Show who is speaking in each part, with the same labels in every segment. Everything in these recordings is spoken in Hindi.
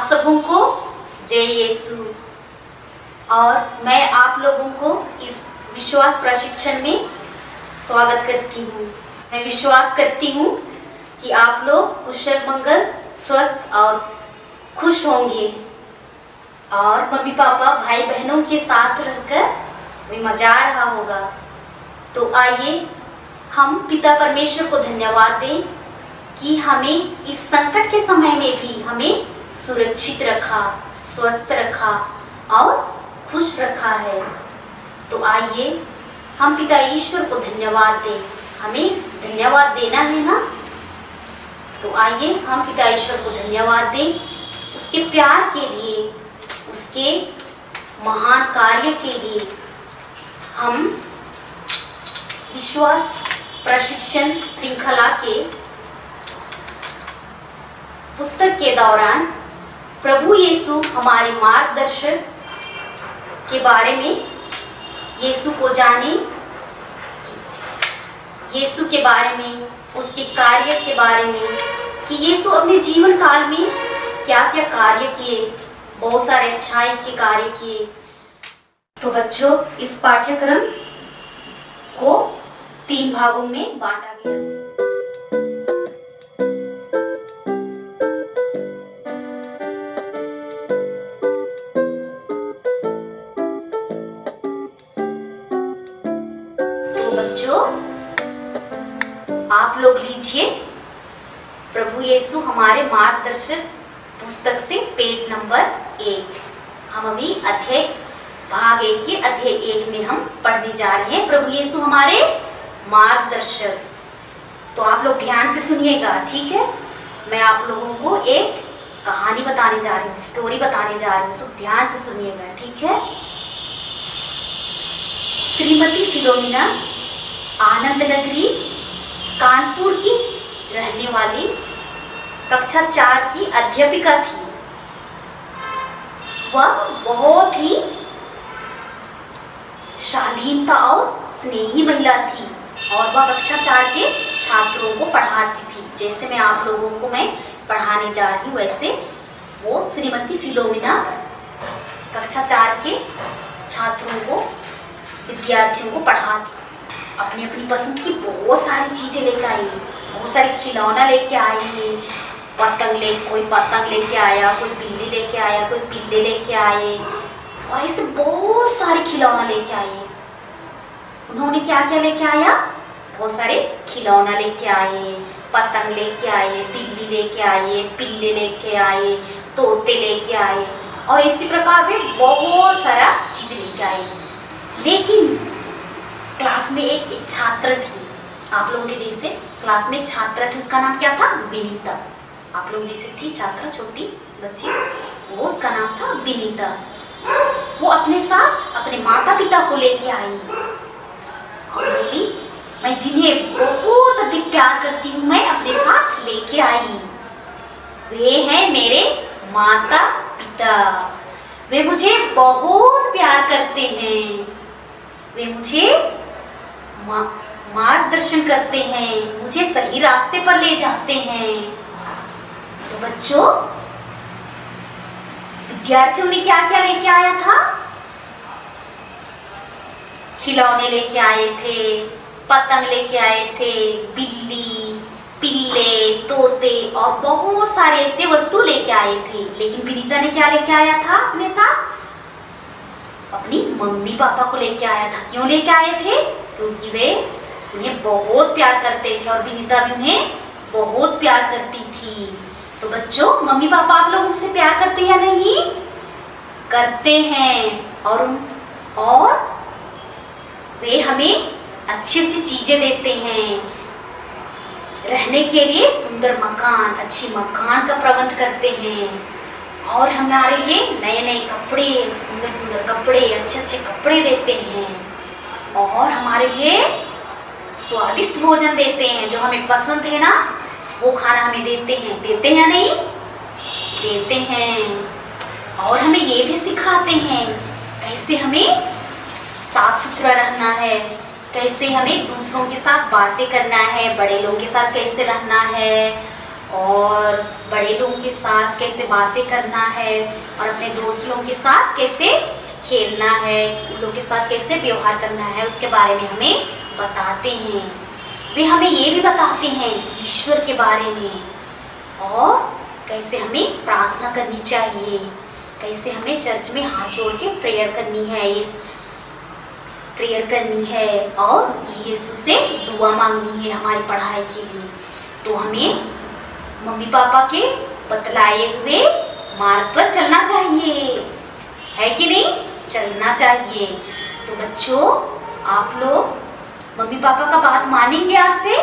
Speaker 1: सबों को जय यीशु। और मैं आप लोगों को इस विश्वास प्रशिक्षण में स्वागत करती हूँ। मैं विश्वास करती हूँ कि आप लोग कुशल मंगल स्वस्थ और खुश होंगे और मम्मी पापा भाई बहनों के साथ रहकर भी मजा आ रहा होगा। तो आइए हम पिता परमेश्वर को धन्यवाद दें कि हमें इस संकट के समय में भी हमें सुरक्षित रखा, स्वस्थ रखा और खुश रखा है। तो आइए हम पिता ईश्वर को धन्यवाद दें। हमें धन्यवाद देना है ना, तो आइए हम पिता ईश्वर को धन्यवाद दें उसके प्यार के लिए, उसके महान कार्य के लिए। हम विश्वास प्रशिक्षण श्रृंखला के पुस्तक के दौरान प्रभु यीशु हमारे मार्गदर्शक के बारे में, यीशु को जाने, यीशु के बारे में, उसके कार्य के बारे में कि यीशु अपने जीवन काल में क्या क्या कार्य किए, बहुत सारे अच्छाई के कार्य किए। तो बच्चों, इस पाठ्यक्रम को 3 भागों में बांटा गया। बच्चों, आप लोग लीजिए प्रभु यीशु हमारे मार्गदर्शक पुस्तक से पेज नंबर 1। हम अभी अध्याय भाग 1 के अध्याय 1 में हम पढ़ने जा रहे हैं, प्रभु यीशु हमारे मार्गदर्शक। तो आप लोग ध्यान से सुनिएगा, ठीक है। मैं आप लोगों को एक कहानी बताने जा रही हूँ, स्टोरी बताने जा रही हूँ, सब ध्यान से सुनिएगा, ठीक है। श्रीमती फिलोमिना आनंद नगरी कानपुर की रहने वाली कक्षा 4 की अध्यापिका थी। वह बहुत ही शालीनता और स्नेही महिला थी और वह कक्षा 4 के छात्रों को पढ़ाती थी। जैसे मैं आप लोगों को मैं पढ़ाने जा रही हूँ, वैसे वो श्रीमती फिलोमिना कक्षा 4 के छात्रों को, विद्यार्थियों को पढ़ाती। अपनी अपनी पसंद की बहुत सारी चीजें लेकर आई, बहुत सारे खिलौना लेके आई, कोई पतंग लेके आया, कोई बिल्ली लेके आया, कोई पिल्ले लेके आए और ऐसे बहुत सारे खिलौना लेके आए। उन्होंने क्या क्या लेके आया? बहुत सारे खिलौना लेके आए, पतंग लेके आए, बिल्ली लेके आए, पिल्ले लेके आए, तोते लेके आए और इसी प्रकार वे बहुत सारा चीज लेके आए। लेकिन क्लास में एक छात्र थी, आप लोगों के जैसे क्लास में एक छात्र थी, उसका नाम क्या था? विनीता। आप लोग जैसे थी छात्रा, छोटी बच्ची, वो उसका नाम था विनीता। वो अपने साथ अपने माता पिता को लेके आई और बोली, मैं जिन्हें बहुत अधिक प्यार करती हूँ मैं अपने साथ लेके आई। वे हैं मेरे माता पिता, वे मुझे बहुत प्यार करते हैं, वे मुझे मार्गदर्शन करते हैं, मुझे सही रास्ते पर ले जाते हैं। तो बच्चों, विद्यार्थियों ने क्या क्या लेके आया था? खिलौने लेके आए थे, पतंग लेके आए थे, बिल्ली, पिल्ले, तोते और बहुत सारे ऐसे वस्तु लेके आए थे। लेकिन विनीता ने क्या लेके आया था अपने साथ? अपनी मम्मी पापा को लेके आया था। क्यों लेके आए थे? क्योंकि वे उन्हें बहुत प्यार करते थे और विनीता भी उन्हें बहुत प्यार करती थी। तो बच्चों, मम्मी पापा आप लोग उनसे प्यार करते हैं या नहीं? करते हैं और वे हमें अच्छी अच्छी चीजें देते हैं, रहने के लिए सुंदर मकान, अच्छी मकान का प्रबंध करते हैं और हमारे लिए नए नए कपड़े, सुंदर सुंदर कपड़े, अच्छे अच्छे कपड़े देते हैं और हमारे लिए स्वादिष्ट भोजन देते हैं, जो हमें पसंद है ना वो खाना हमें देते हैं या नहीं? देते हैं। और हमें ये भी सिखाते हैं कैसे हमें साफ सुथरा रहना है, कैसे हमें दूसरों के साथ बातें करना है, बड़े लोगों के साथ कैसे रहना है और बड़े लोगों के साथ कैसे बातें करना है और अपने दोस्त लोगों के साथ कैसे खेलना है, उन लोगों के साथ कैसे व्यवहार करना है, उसके बारे में हमें बताते हैं। वे हमें ये भी बताते हैं ईश्वर के बारे में और कैसे हमें प्रार्थना करनी चाहिए, कैसे हमें चर्च में हाथ जोड़ के प्रेयर करनी है और यीशु से दुआ मांगनी है हमारी पढ़ाई के लिए। तो हमें मम्मी पापा के बतलाए हुए मार्ग पर चलना चाहिए, है कि नहीं? चलना चाहिए। तो बच्चों, आप लोग मम्मी पापा का बात मानेंगे? आज से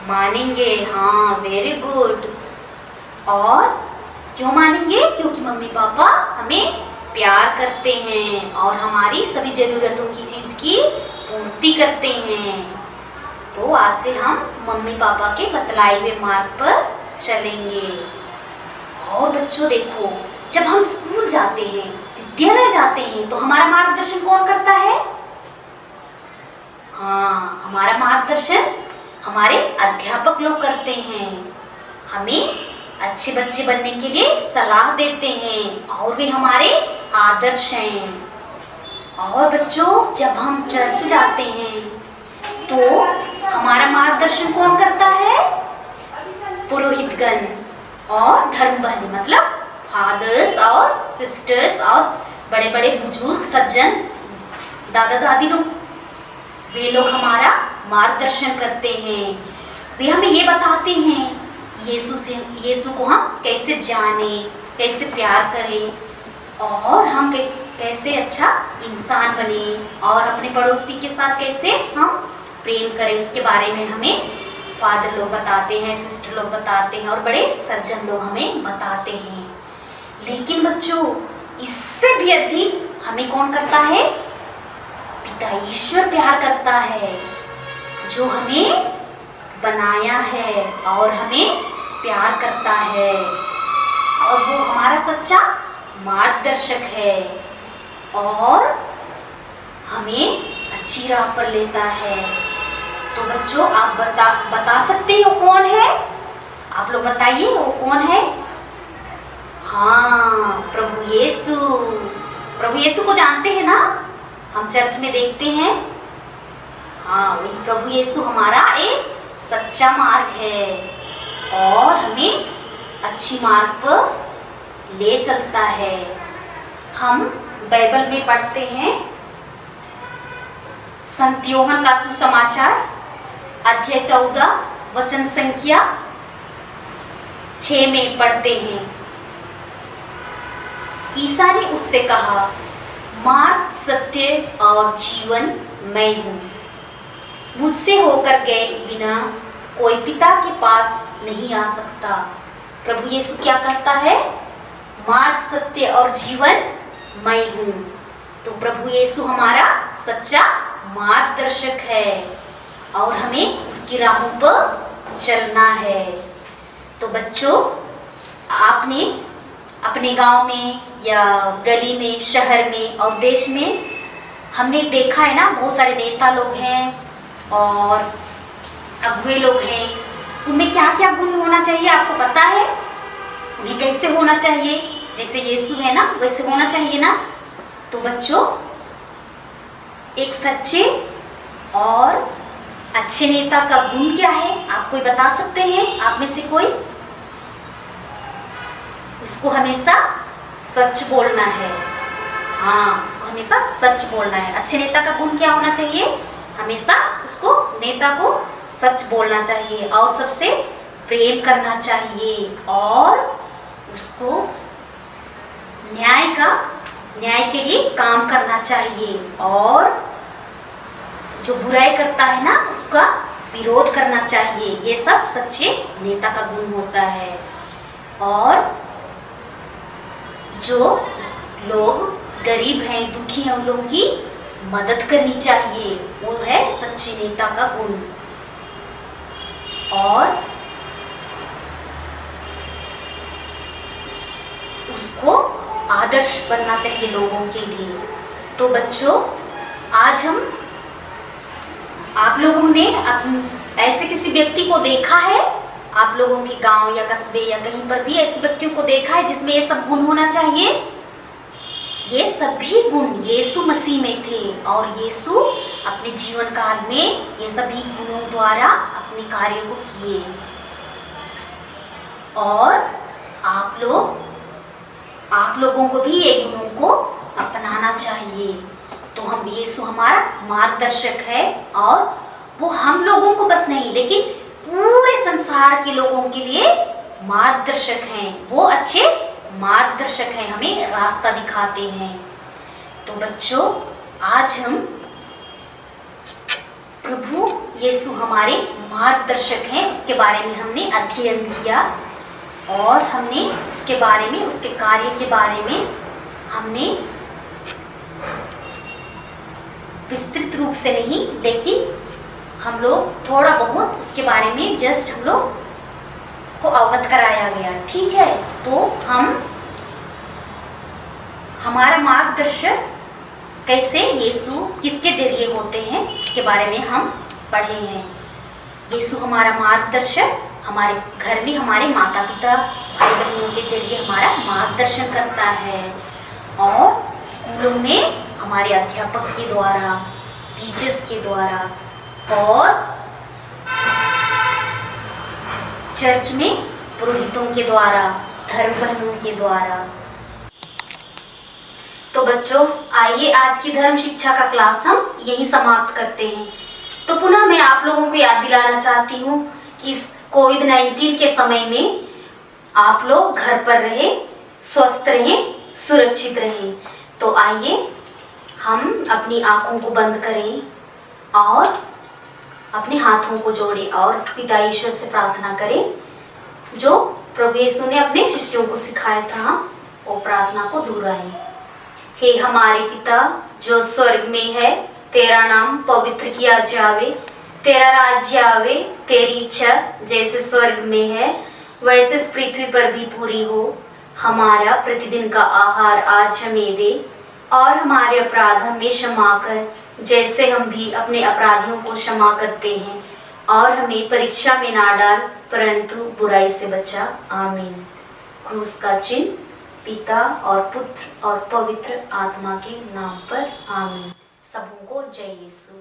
Speaker 1: मानेंगे? हाँ, वेरी गुड। और क्यों मानेंगे? क्योंकि मम्मी पापा हमें प्यार करते हैं और हमारी सभी जरूरतों की चीज की पूर्ति करते हैं। तो आज से हम मम्मी पापा के बतलाए हुए मार्ग पर चलेंगे। और बच्चों देखो, जब हम स्कूल जाते हैं, विद्यालय जाते हैं, तो हमारा मार्गदर्शन कौन करता है? हाँ, हमारा मार्गदर्शन हमारे अध्यापक लोग करते हैं। हमें अच्छे बच्चे बनने के लिए सलाह देते हैं और वे हमारे आदर्श हैं। और बच्चों, जब हम चर्च जाते हैं तो हमारा मार्गदर्शन कौन करता है? पुरोहितगण और धर्मबहन, मतलब फादर्स और सिस्टर्स और बड़े बड़े बुजुर्ग सज्जन, दादा दादी लोग, वे लोग हमारा मार्गदर्शन करते हैं। वे हमें ये बताते हैं कि यीशु को हम कैसे जाने, कैसे प्यार करें और हम कैसे अच्छा इंसान बने और अपने पड़ोसी के साथ कैसे हम प्रेम करें, उसके बारे में हमें फादर लोग बताते हैं, सिस्टर लोग बताते हैं और बड़े सज्जन लोग हमें बताते हैं। लेकिन बच्चों, इससे भी अधिक हमें कौन करता है? पिता ईश्वर प्यार करता है, जो हमें बनाया है और हमें प्यार करता है और वो हमारा सच्चा मार्गदर्शक है और हमें अच्छी राह पर लेता है। तो बच्चों, आप बता सकते हो कौन है? आप लोग बताइए, वो कौन है? हाँ, प्रभु यीशु। प्रभु यीशु को जानते हैं ना? हम चर्च में देखते हैं। हाँ, वही प्रभु यीशु हमारा एक सच्चा मार्ग है और हमें अच्छी मार्ग पर ले चलता है। हम बाइबल में पढ़ते हैं संत यूहन्ना का सुसमाचार अध्याय 14 वचन संख्या 6 में पढ़ते हैं। ईसा ने उससे कहा, मार्ग, सत्य और जीवन मैं हूँ। मुझसे होकर गए बिना कोई पिता के पास नहीं आ सकता। प्रभु यीशु क्या करता है? मार्ग, सत्य और जीवन मैं हूँ। तो प्रभु यीशु हमारा सच्चा मार्गदर्शक है और हमें उसकी राहों पर चलना है। तो बच्चों, आपने अपने गांव में या गली में, शहर में और देश में हमने देखा है ना, बहुत सारे नेता लोग हैं और अगुए लोग हैं। उनमें क्या क्या गुण होना चाहिए आपको पता है? उन्हें कैसे होना चाहिए? जैसे यीशु है ना, वैसे होना चाहिए ना? तो बच्चों, एक सच्चे और अच्छे नेता का गुण क्या है? आप कोई बता सकते हैं? आप में से कोई? उसको हमेशा सच बोलना है। हाँ, उसको हमेशा सच बोलना है। अच्छे नेता का गुण क्या होना चाहिए? हमेशा उसको, नेता को सच बोलना चाहिए और सबसे प्रेम करना चाहिए और उसको न्याय के लिए काम करना चाहिए और जो बुराई करता है ना, उसका विरोध करना चाहिए। ये सब सच्चे नेता का गुण होता है। और जो लोग गरीब हैं, दुखी हैं, उन लोगों की मदद करनी चाहिए, वो है सच्चे नेता का गुण। और उसको आदर्श बनना चाहिए लोगों के लिए। तो बच्चों, आज आप लोगों ने ऐसे किसी व्यक्ति को देखा है आप लोगों के गांव या कस्बे या कहीं पर भी ऐसे व्यक्तियों को देखा है जिसमें ये सब गुण होना चाहिए? ये सभी गुण यीशु मसीह में थे और यीशु अपने जीवन काल में ये सभी गुणों द्वारा अपने कार्य को किए। और आप लोगों को भी ये गुणों को अपनाना चाहिए। तो हम यीशु हमारा मार्गदर्शक है और वो हम लोगों को बस नहीं लेकिन पूरे संसार के लोगों के लिए मार्गदर्शक हैं। वो अच्छे मार्गदर्शक हैं, हमें रास्ता दिखाते हैं। तो बच्चों, आज हम प्रभु यीशु हमारे मार्गदर्शक हैं उसके बारे में हमने अध्ययन किया और हमने उसके बारे में, उसके कार्य के बारे में हमने विस्तृत रूप से नहीं लेकिन हम लोग थोड़ा बहुत उसके बारे में जस्ट हम लोग को अवगत कराया गया। ठीक है, तो हमारा मार्गदर्शक कैसे यीशु किसके जरिए होते हैं उसके बारे में हम पढ़े हैं। यीशु हमारा मार्गदर्शक हमारे घर में हमारे माता पिता भाई बहनों के जरिए हमारा मार्गदर्शन करता है और स्कूलों में हमारे अध्यापक के द्वारा, टीचर्स के द्वारा और चर्च में पुरोहितों के द्वारा, धर्म बहनों के द्वारा। तो बच्चों, आइए आज की धर्म शिक्षा का क्लास हम यही समाप्त करते हैं। तो पुनः मैं आप लोगों को याद दिलाना चाहती हूँ कि इस कोविड-19 के समय में आप लोग घर पर रहे, स्वस्थ रहें, सुरक्षित रहें। तो आइए हम अपनी आंखों को बंद करें और अपने हाथों को जोड़ें और पिता ईश्वर से प्रार्थना करें जो प्रभु यीशु ने अपने शिष्यों को सिखाया था। वो प्रार्थना को दोहराएं। हे हमारे पिता जो स्वर्ग में है, तेरा नाम पवित्र किया जावे, तेरा राज्य आवे, तेरी इच्छा जैसे स्वर्ग में है वैसे इस पृथ्वी पर भी पूरी हो। हमारा प्रतिदिन का आहार आज हमें दे और हमारे अपराध हमें क्षमा कर जैसे हम भी अपने अपराधियों को क्षमा करते हैं और हमें परीक्षा में ना डाल परंतु बुराई से बचा। आमीन। क्रूस का चिन्ह पिता और पुत्र और पवित्र आत्मा के नाम पर। आमीन। सबों को जय यीशु।